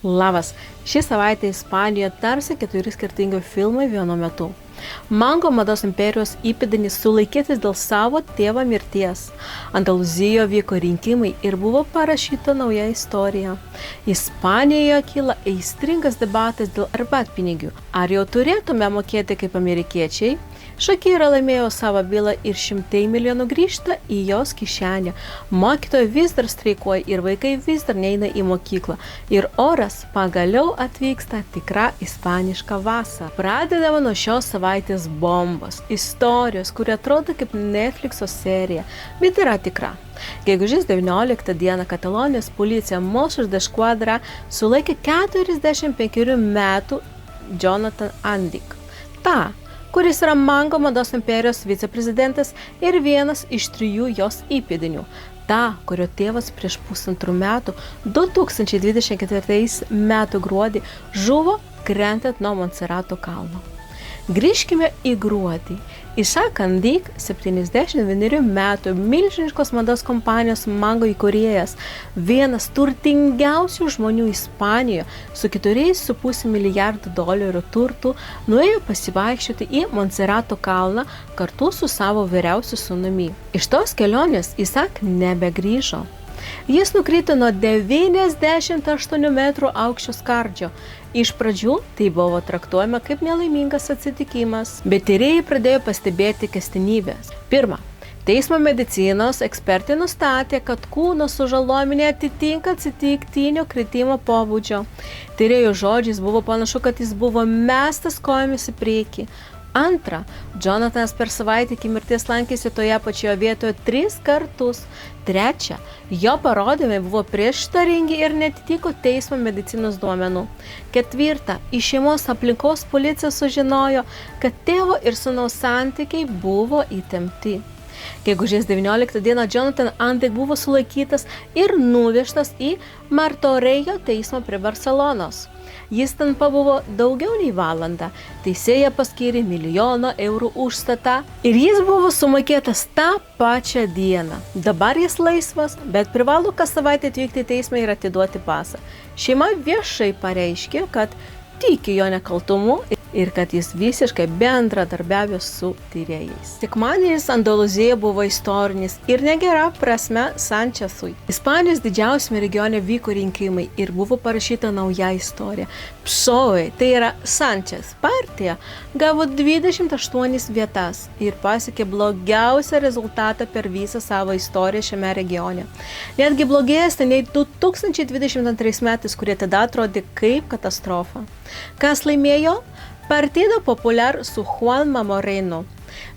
Labas, šį savaitę Ispanijoje tarsi 4 skirtingi filmai vienu metu. Mango mados imperijos įpėdinis sulaikytas dėl savo tėvo mirties. Andalūzijoje vyko rinkimai ir buvo parašyta nauja istorija. Ispanijoje kyla aistringas debatas dėl arbatpinigių. Ar jau turėtume mokėti kaip amerikiečiai? Shakira laimėjo savo bylą ir 100 milijonų grįžta į jos kišenę. Mokytojai vis dar streikuoja ir vaikai vis dar neina į mokyklą. Ir oras pagaliau atvyksta tikra ispaniška vasara. Pradedama nuo šios savaitės bombos. Istorijos, kuri atrodo kaip Netflixo serija, bet yra tikra. Gegužės 19 dieną Katalonijos policija Mossos d'Esquadra sulaikė 45 metų Jonathan Andic. Kuris yra Mango mados imperijos viceprezidentas ir vienas iš 3 jos įpėdinių. Kurio tėvas prieš 1,5 metų, 2024 metų gruodį, žuvo krentant nuo Montserrato kalno. Grįžkime į gruodį. Isaac Andic, 71 metų, milžiniškos mados kompanijos Mango įkūrėjas, vienas turtingiausių žmonių Ispanijoje, su $4,5 milijardų turtų, nuėjo pasivaikščioti į Montserrato kalną kartu su savo vyriausiu sūnumi. Iš tos kelionės Isaac nebegrįžo. Jis nukrito nuo 98 metrų aukščio skardžio. Iš pradžių tai buvo traktuojama kaip nelaimingas atsitikimas, bet tyrėjai pradėjo pastebėti kasdienybės. Pirma, teismo medicinos ekspertai nustatė, kad kūno sužalojimai neatitinka atsitiktinio kritimo pobūdžio. Tyrėjų žodžiais buvo panašu, kad jis buvo mestas kojomis į priekį. Antra, Jonathanas per savaitę iki mirties lankėsi toje pačioje vietoje 3 kartus. Trečia, jo parodymai buvo prieštaringi ir netitiko teismo medicinos duomenų. Ketvirta, iš šeimos aplinkos policija sužinojo, kad tėvo ir sūnaus santykiai buvo įtempti. Gegužės 19 dieną Jonathan Andic buvo sulaikytas ir nuvežtas į Martorello teismą prie Barselonos. Jis ten pabuvo daugiau nei valandą. Teisėja paskyrė €1 milijoną užstatą ir jis buvo sumokėtas tą pačią dieną. Dabar jis laisvas, bet privalo kas savaitę atvykti į teismą ir atiduoti pasą. Šeima viešai pareiškė, kad tiki jo nekaltumu ir kad jis visiškai bendradarbiavo su tyrėjais. Sekmadienis Andalūzijoje buvo istorinis ir negera prasme Sanchezui. Ispanijos didžiausiame regione vyko rinkimai ir buvo parašyta nauja istorija. PSOE, tai yra Sanchez partija, gavo 28 vietas ir pasiekė blogiausią rezultatą per visą savo istoriją šiame regione. Netgi blogėsnė nei 2022 metais, kurie tada atrodė kaip katastrofa. Kas laimėjo? Partido Popular su Juanma Moreno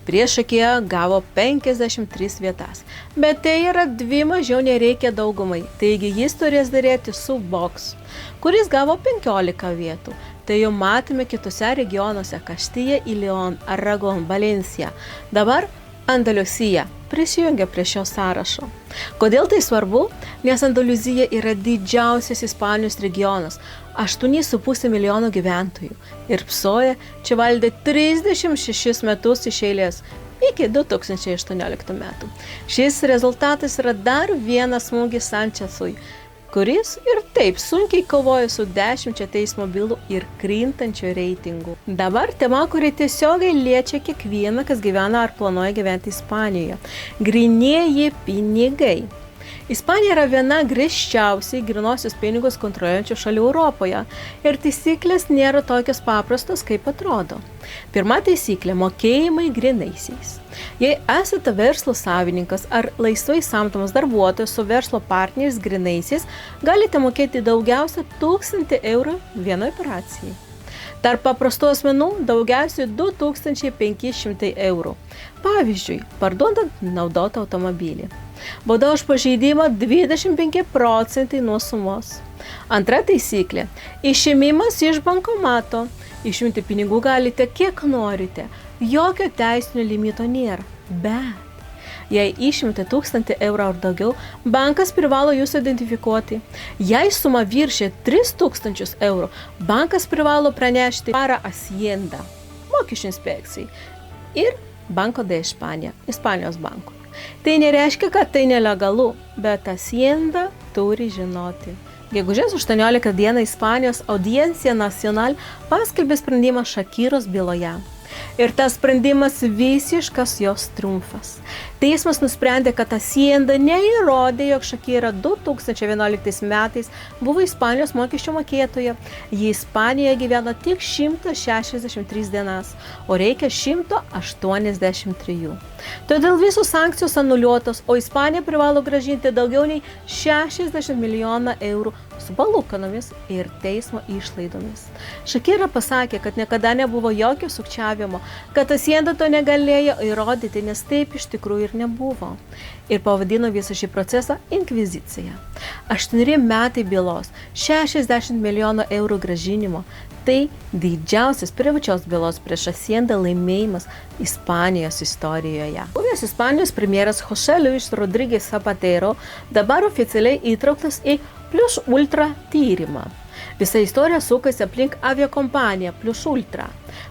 priešakyje gavo 53 vietas, bet tai yra 2 mažiau nei reikia daugumai, taigi jis turės dėrėti su Vox, kuris gavo 15 vietų. Tai jau matėme kitose regionuose Castilla y León, Aragón, Valencia. Dabar Andalūzija prisijungia prie šio sąrašo. Kodėl tai svarbu? Nes Andalūzija yra didžiausias Ispanijos regionas, 8,5 milijono gyventojų. Ir PSOE čia valdė 36 metus iš eilės, iki 2018 metų. Šis rezultatas yra dar vienas smūgis Sanchezui, kuris ir taip sunkiai kovoja su 10 teismo bylų ir krintančių reitingų. Dabar tema, kuri tiesiogiai liečia kiekvieną, kas gyvena ar planuoja gyventi Ispanijoje. Grynieji pinigai. Ispanija yra viena griežčiausiai grynosius pinigus kontroliuojančių šalių Europoje ir taisyklės nėra tokios paprastos, kaip atrodo. Pirma taisyklė – mokėjimai grynaisiais. Jei esate verslo savininkas ar laisvai samdomas darbuotojas su verslo partneriais grynaisiais, galite mokėti daugiausia €1,000 vienai operacijai. Tarp paprastų asmenų daugiausiai €2,500. Pavyzdžiui, parduodant naudotą automobilį. Bauda už pažeidimą 25% nuo sumos. Antra taisyklė – išėmimas iš bankomato. Išimti pinigų galite kiek norite, jokio teisinio limito nėra. Bet jei išimate €1,000 ar daugiau, bankas privalo jūs identifikuoti. Jei suma viršė €3,000, bankas privalo pranešti para Hacienda, mokesčių inspekcijai ir Banco de España, Ispanijos bankui. Tai nereiškia, kad tai nelegalu, bet Hacienda turi žinoti. Gegužės 18 dieną Ispanijos Audiencia Nacional paskelbė sprendimą Shakiros byloje. Ir tas sprendimas visiškas jos triumfas. Teismas nusprendė, kad Hacienda neįrodė, jog Shakira 2011 metais buvo Ispanijos mokesčių mokėtoja. Ji Ispanijoje gyveno tik 163 dienas, o reikia 183. Todėl visos sankcijos anuliuotos, o Ispanija privalo grąžinti daugiau nei 60 milijonų eurų su palūkanomis ir teismo išlaidomis. Shakira pasakė, kad niekada nebuvo jokio sukčiavimo, kad Hacienda to negalėjo įrodyti, nes taip iš tikrųjų ir nebuvo. Ir pavadino visą šį procesą inkvizicija. 8 metai bylos, 60 milijonų eurų grąžinimo. Tai didžiausias privačios bylos prieš Haciendą laimėjimas Ispanijos istorijoje. Buvęs Ispanijos premjeras José Luis Rodríguez Zapatero dabar oficialiai įtrauktas į Plus Ultra tyrimą. Visa istorija sukasi aplink aviakompaniją Plus Ultra,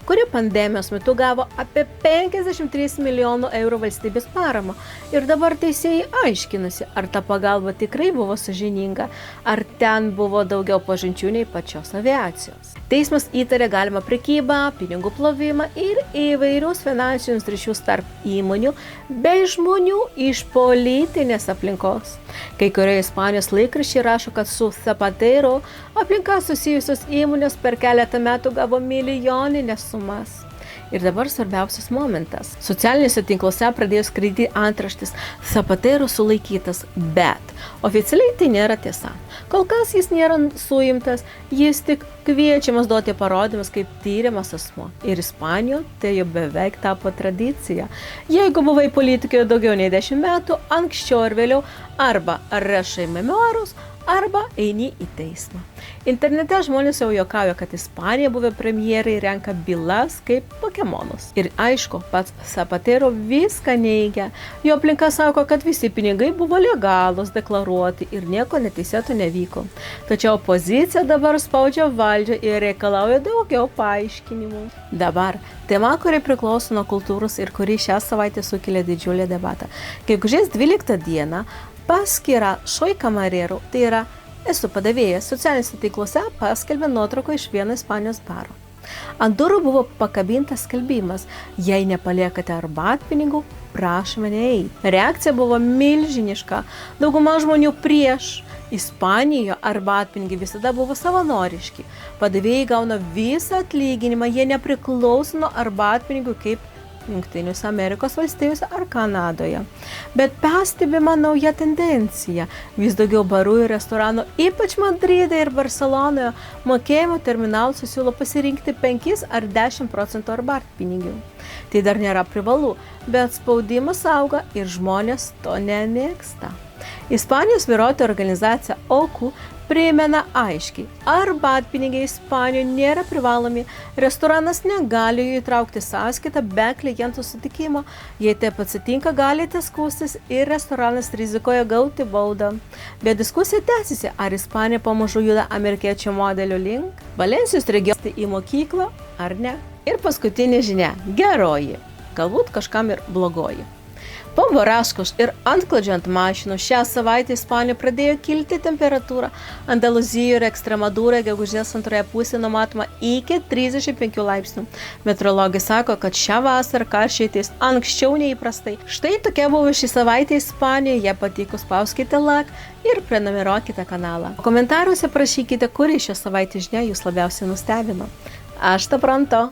kuri pandemijos metu gavo apie 53 milijonų eurų valstybės paramą. Ir dabar teisėjai aiškinasi, ar ta pagalba tikrai buvo sąžininga, ar ten buvo daugiau pažinčių nei pačios aviacijos. Teismas įtarė galimą prekybą, pinigų plovimą ir įvairius finansinius ryšius tarp įmonių bei žmonių iš politinės aplinkos. Kai kurie Ispanijos laikraščiai rašo, kad su Zapatero aplinka susijusios įmonės per keletą metų gavo milijoninės sumas. Ir dabar svarbiausias momentas. Socialiniuose tinkluose pradėjo skraidyti antraštis Zapatero sulaikytas, bet oficialiai tai nėra tiesa. Kol kas jis nėra suimtas, jis tik kviečiamas duoti parodymus kaip tyriamas asmuo. Ir Ispanijoje tai jau beveik tapo tradicija. Jeigu buvai politikoje daugiau nei 10 metų, anksčiau ar vėliau arba rašai memuarus, arba eini į teismą. Internete žmonės jau juokauja, kad Ispanija buvę premjerai renka bylas kaip pokemonus. Ir aišku, pats Zapatero viską neigia. Jo aplinka sako, kad visi pinigai buvo legalūs, deklaruoti ir nieko neteisėto nevyko. Tačiau opozicija dabar spaudžia valdžią ir reikalauja daugiau paaiškinimų. Dabar tema, kuri priklauso nuo kultūros ir kuri šią savaitę sukelia didžiulį debatą. Gegužės 12 dieną paskyra Soy Camarero, tai yra esu padavėjas, socialiniuose tinkluose paskelbė nuotrauką iš vieno Ispanijos baro. Ant durų buvo pakabintas skelbimas: jei nepaliekate arbatpinigų, prašome neeiti. Reakcija buvo milžiniška. Dauguma žmonių prieš. Ispanijoje arbatpinigiai visada buvo savanoriški. Padavėjai gauna visą atlyginimą, jie nepriklauso nuo arbatpinigių kaip Jungtinėse Amerikos valstijose ar Kanadoje. Bet pastebima nauja tendencija. Vis daugiau barų ir restoranų, ypač Madride ir Barcelonoje, mokėjimo terminalų siūlo pasirinkti 5 ar 10% arbatpinigių. Tai dar nėra privalu, bet spaudimas auga ir žmonės to nemėgsta. Ispanijos vairuotojų organizacija OCU primena aiškiai, arbatpinigiai Ispanijoje nėra privalomi, restoranas negali jų įtraukti sąskaitą be klientų sutikimo. Jei taip atsitinka, galite skųstis ir restoranas rizikuoja gauti baudą. Bet diskusija tęsiasi, ar Ispanija pamažu juda amerikiečių modelio link, Valencijos regione į mokyklą ar ne. Ir paskutinė žinia – geroji, galbūt kažkam ir blogoji. Po boraškos ir antklodžio ant mašinų šią savaitę Ispanijoje pradėjo kilti temperatūra. Andalūzijoje ir Ekstremadūroje gegužės antroje pusėje numatoma iki 35 laipsnių. Meteorologai sako, kad šią vasarą karščiai ateis anksčiau nei įprastai. Štai tokia buvo šį savaitę Ispanijoje. Jei patiko, spauskite like ir prenumeruokite kanalą. Komentaruose prašykite, kuri šią savaitę žinia jūs labiausiai nustebino. Hasta pronto!